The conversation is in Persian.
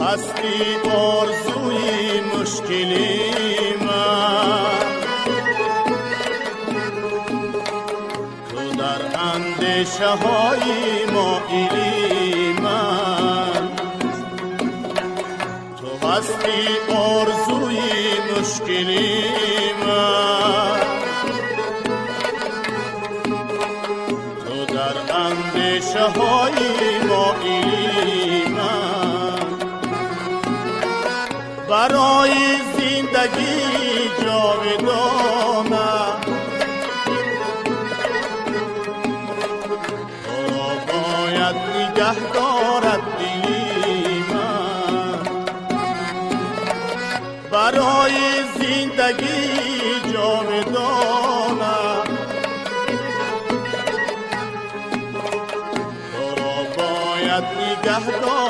هستی آرزوی مشکلی من، تو در اندیشه های مایلی من، تو هستی آرزوی مشکلی من، تو در اندیشه های مایلی من. برای زندگی جاودانم تو را باید نگه دارد دلی من، برای زندگی جاودانم تو را باید نگه دارد